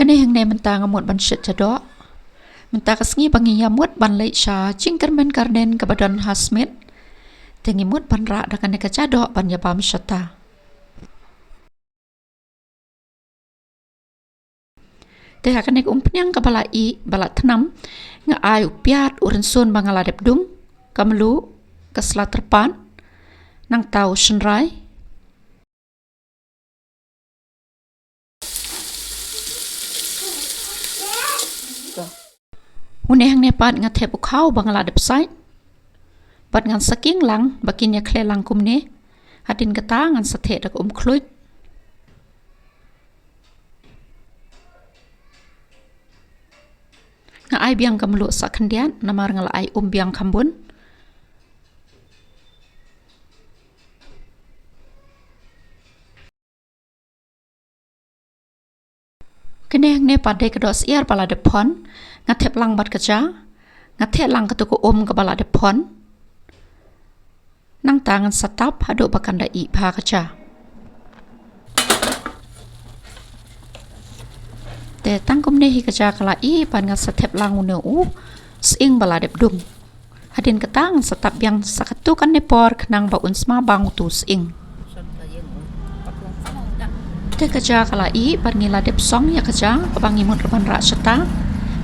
Kene hang ne mentang amut ban shit jadok. Mentang kesngi bangi yamut ban leit sha Jingkyrmen karden kebadan Smit. Tengi mut ban rak dakan ne kajadok ban yabam syata. Teh akan nek umpenyang ke balak tenam nga ai upiat urensun bangala depdung kamelu ke selat terpan nang tau senrai une hang nepat nga thep ukau bangala depsai bat ngan saking lang bakin ya kle lang kumne hadin kata ngan sathe dak khluit nga ai biang kamelu sakhendian namar ngala ai biang kambun kene ne padai kedos iar pala depon ngathep lang bat kaca ngathe lang ketuku ke bala depon nang tangan satap hadu bakanda i pha kaca te tangkum ne hi kaca kala i pan ngat sathep lang unu sing bala depdung hadin ketang satap yang sakatukan ne por kenang ba unsma bang tu sing te kaca kala i pan ngila dep song ya kaca bangi mut ban ra syata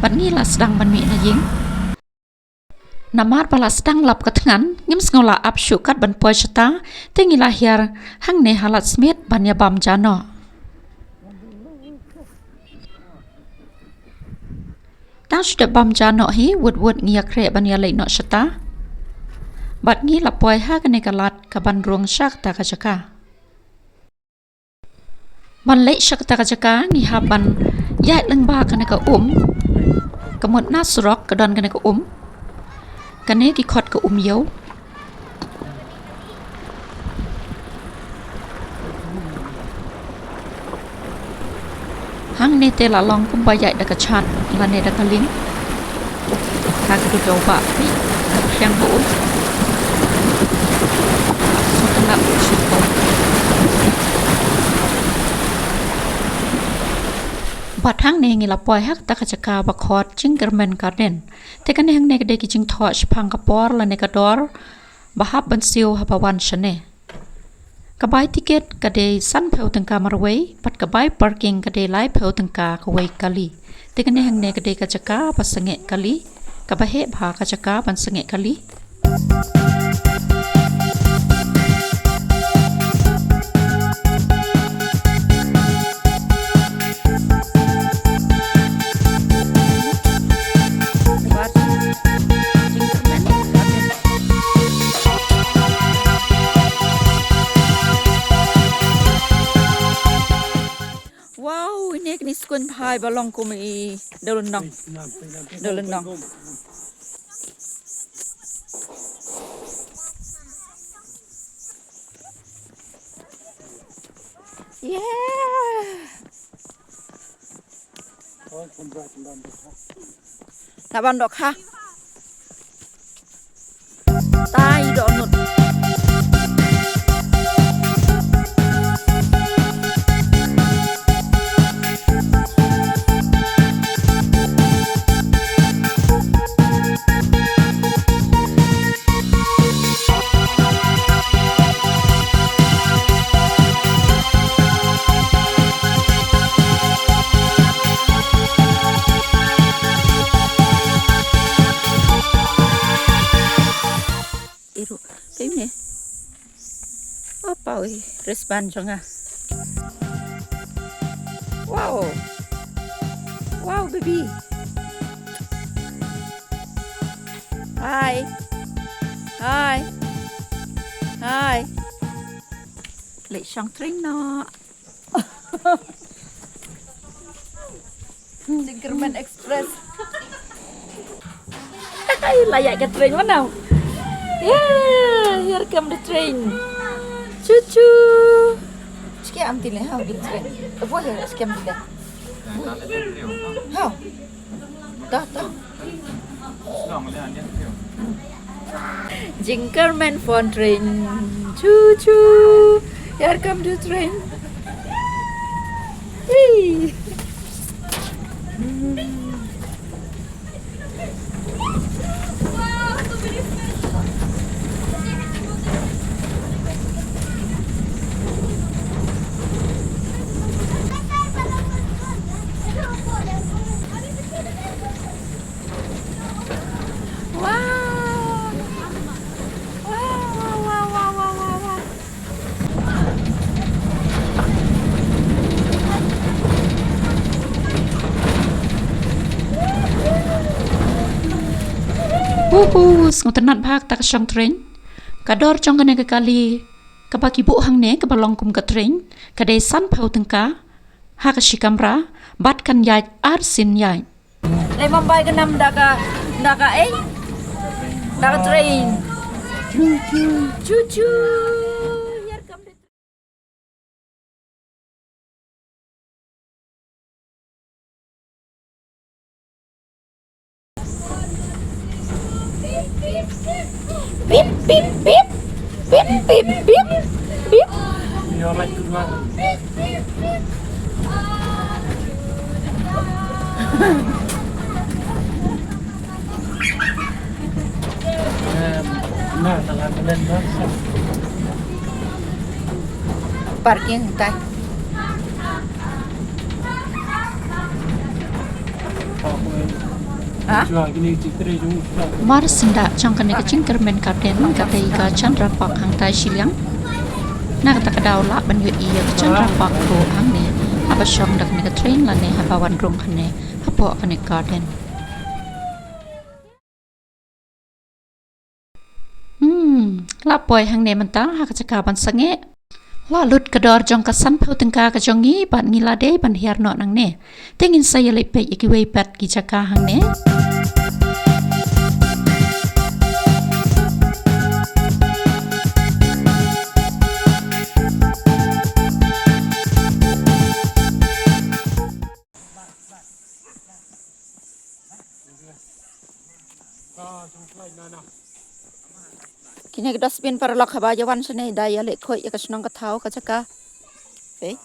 ban ngila sedang ban mi na ying namar pala sedang lap ketengan ngim ngola ap syukat ban poi syata te ngila hiar hang ne halat Smit ban ya bam jano tang sudah bam jano hi wud ngia kre ban ya lei no syata bat ngila poi ha kene kalat ka ban ruang syak ta kacaka ban lei syak ta kacaka ngi ha ban ya leng ba kene ka kemut nasrok kedon kene ka kene ki khot ka yo hang ne te la long kum ba yai da ka chat la ne da ka ling ka ka do ba pi yang bu so ka la su ko bat hang ne ngi la poi hak ta ka chaka ba khot Jingkyrmen garden te kan hang ne ka de ki jing thoch phang ka por la ne ka dor ba hab ban siu ha ba wan shane ka bai tiket ka de san pheu tang ka marway pat ka bai parking ka de lai pheu tang ka wai kali te kan hang ne ka de ka chaka ba sange kali ka ba he bha ka chaka ban sange kali wow ini kini skun phai balong kumi dolong yeah nak bandok ha tai donut cái này apa wih respon jonga wow baby hi lệ sang train no Jingkyrmen Express layak ke train mana yeah, here come the train. Choo-choo. Ska am till how the train. Vad är det ska am till? How? Da. Jingkyrmen phone train. Choo-choo. Here come the train. Hey. Ngutenat bhak tak syang train. Kador jong kene ke kali kabaki bu hang ne ke balong kum ke train kade san pau tengka ha ka shikamra bat kan yai arsin yai. Le Mumbai ke nam daga train. Cucu. Here come the beep beep beep beep beep beep beep. You like to run? Nah, tangan kalian basah. Parking tay. Hah? Jual gini citra juga. Mar sinda jong kene ke Jingkyrmen garden kade ika chandra pak hang tai silyang. Na kata kadau la ban yu iya ke chandra pak ro hang ne apa syong dak ne ke train la ne ha bawan rong kene hapo kene garden. La poi hang ne mentang ha ka ban sange. La lut kador jong ka san pau tengka ka jongi ban ngilade ban hiar no nang ne. Tengin saya lepe iki wei pat ki jaka hang ne. Kini ke dustbin para lok haba jawan sene daya lek khoi ya ka snong ka thau ka jaka. Pe.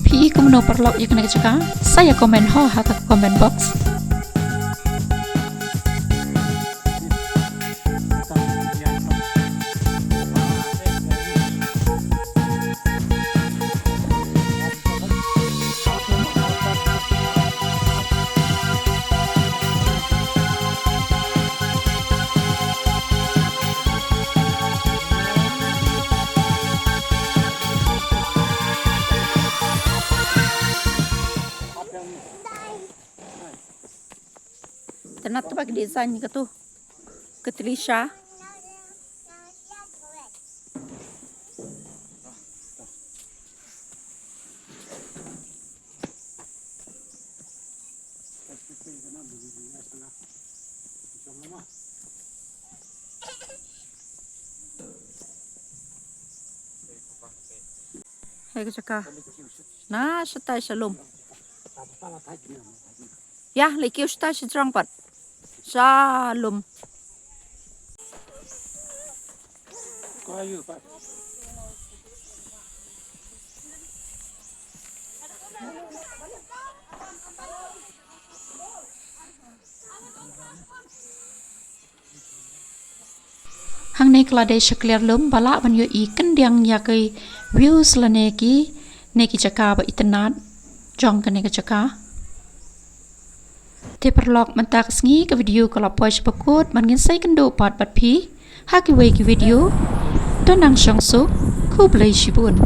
Pi kumno perlok ya kena jaka. Saya komen ho ha ka comment box. Tenat tu bagi desain ke tu. Ke Trisha. Hai ke cakap. Nah, setai shalom. Ya, lagi setai sejarang pat. Shalom. Kayu pak. Hang ne klade shakler lum bala ban yo I kendiang ya ke views la ne ki jaka ba itnat jong kene ke jaka. Te perlok mentak sngi ke video kalau poi sepakut man ngin sai kendo pat pat pi ha ki we ki video dan nang syang su ku blai shibun.